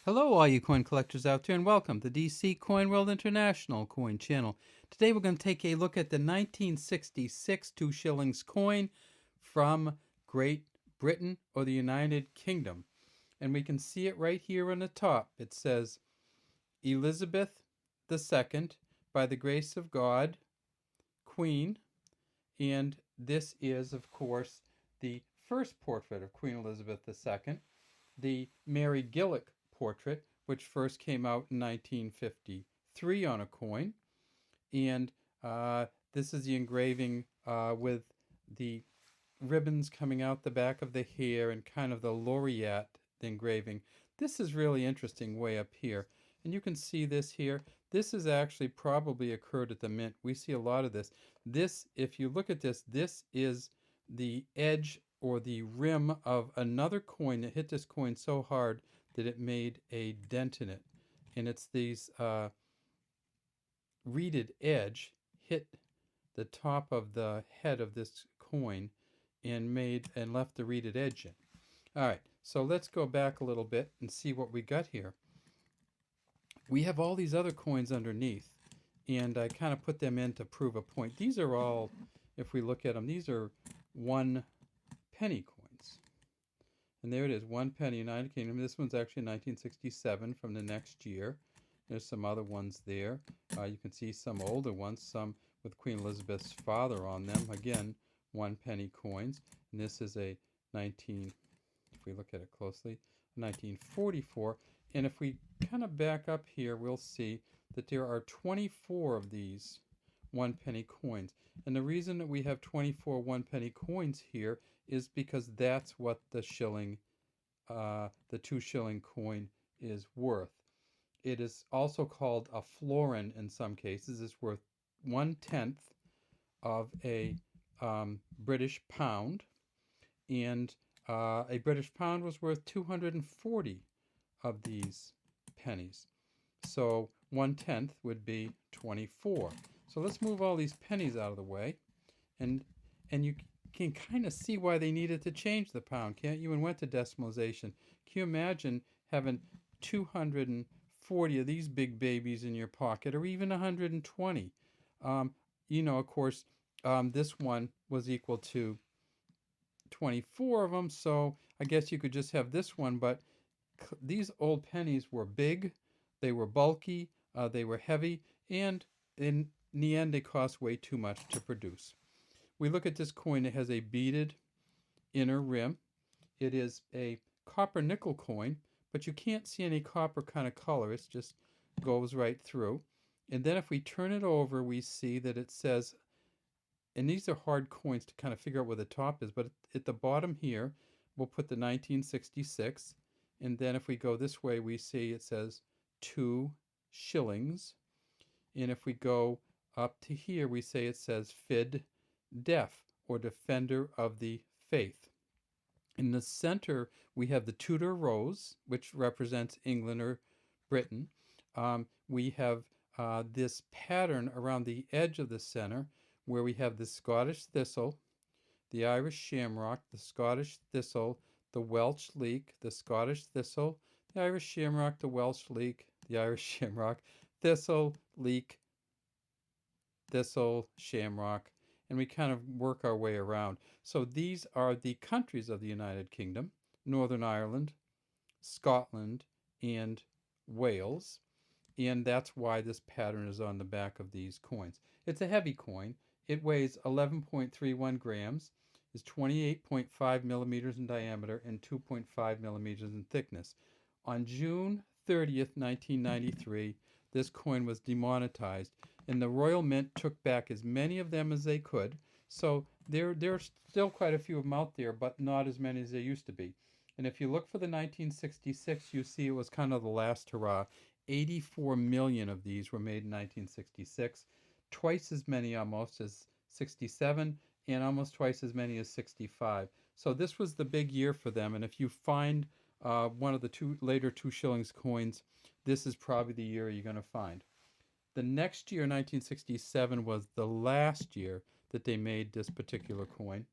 Hello, all you coin collectors out there, and welcome to DC Coin World International Coin Channel. Today, we're going to take a look at the 1966 2 shillings coin from Great Britain or the United Kingdom. And we can see it right here on the top. It says, Elizabeth II, by the grace of God, Queen. And this is, of course, the first portrait of Queen Elizabeth II. The Mary Gillick portrait, which first came out in 1953 on a coin. And this is the engraving with the ribbons coming out the back of the hair and kind of the laureate engraving. This is really interesting way up here. And you can see this here. This has actually probably occurred at the mint. We see a lot of this. This, if you look at this, this is the edge or the rim of another coin that hit this coin so hard that it made a dent in it. And it's these reeded edge hit the top of the head of this coin and left the reeded edge in. All right, so let's go back a little bit and see what we got here. We have all these other coins underneath, and I kind of put them in to prove a point. These are all, if we look at them, these are 1 penny coins. And there it is, 1 penny, United Kingdom. This one's actually 1967 from the next year. There's some other ones there. You can see some older ones, some with Queen Elizabeth's father on them. Again, 1 penny coins. And this is a if we look at it closely, 1944. And if we kind of back up here, we'll see that there are 24 of these 1 penny coins. And the reason that we have 24 1 penny coins here is because that's what the shilling, the 2 shilling coin is worth. It is also called a florin in some cases. It's worth 1/10 of a British pound, and a British pound was worth 240 of these pennies. So 1/10 would be 24. So let's move all these pennies out of the way, and you can kind of see why they needed to change the pound, can't you? And went to decimalization. Can you imagine having 240 of these big babies in your pocket, or even 120? Of course, this one was equal to 24 of them, so I guess you could just have this one, but these old pennies were big, they were bulky, they were heavy, and in the end they cost way too much to produce. We look at this coin. It has a beaded inner rim. It is a copper nickel coin, but you can't see any copper kind of color. It just goes right through. And then if we turn it over, we see that it says, and these are hard coins to kind of figure out where the top is, but at the bottom here, we'll put the 1966. And then if we go this way, we see it says 2 shillings. And if we go up to here, we say it says Fid Def, or Defender of the Faith. In the center, we have the Tudor rose, which represents England or Britain. We have this pattern around the edge of the center, where we have the Scottish thistle, the Irish shamrock, the Scottish thistle, the Welsh leek, the Scottish thistle, the Irish shamrock, the Welsh leek, the Irish shamrock, thistle, leek, thistle, shamrock, and we kind of work our way around. So these are the countries of the United Kingdom: Northern Ireland, Scotland, and Wales. And that's why this pattern is on the back of these coins. It's a heavy coin. It weighs 11.31 grams, is 28.5 millimeters in diameter, and 2.5 millimeters in thickness. On June 30th, 1993, this coin was demonetized, and the Royal Mint took back as many of them as they could. So there are still quite a few of them out there, but not as many as there used to be. And if you look for the 1966, you see it was kind of the last hurrah. 84 million of these were made in 1966, twice as many almost as 67, and almost twice as many as 65. So this was the big year for them. And if you find one of the later 2 shillings coins, this is probably the year you're going to find. The next year, 1967, was the last year that they made this particular coin.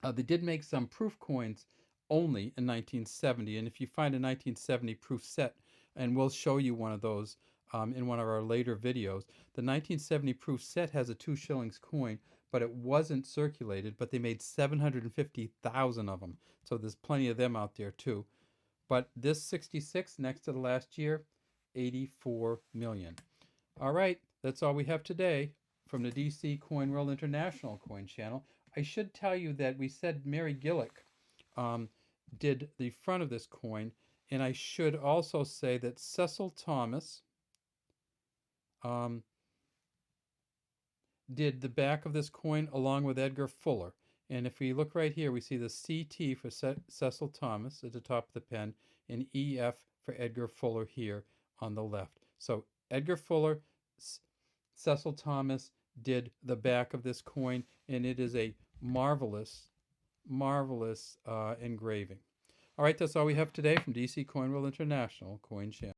They did make some proof coins only in 1970. And if you find a 1970 proof set, and we'll show you one of those in one of our later videos, the 1970 proof set has a 2 shillings coin, but it wasn't circulated, but they made 750,000 of them. So there's plenty of them out there too. But this 66, next to the last year, 84 million. All right, that's all we have today from the DC Coin World International Coin Channel. I should tell you that we said Mary Gillick um, did the front of this coin, and I should also say that Cecil Thomas um, did the back of this coin along with Edgar Fuller. And if we look right here, we see the CT for Cecil Thomas at the top of the pen and EF for Edgar Fuller here on the left. So Edgar Fuller, Cecil Thomas did the back of this coin, and it is a marvelous, marvelous engraving. All right, that's all we have today from DC Coin World International Coin Channel.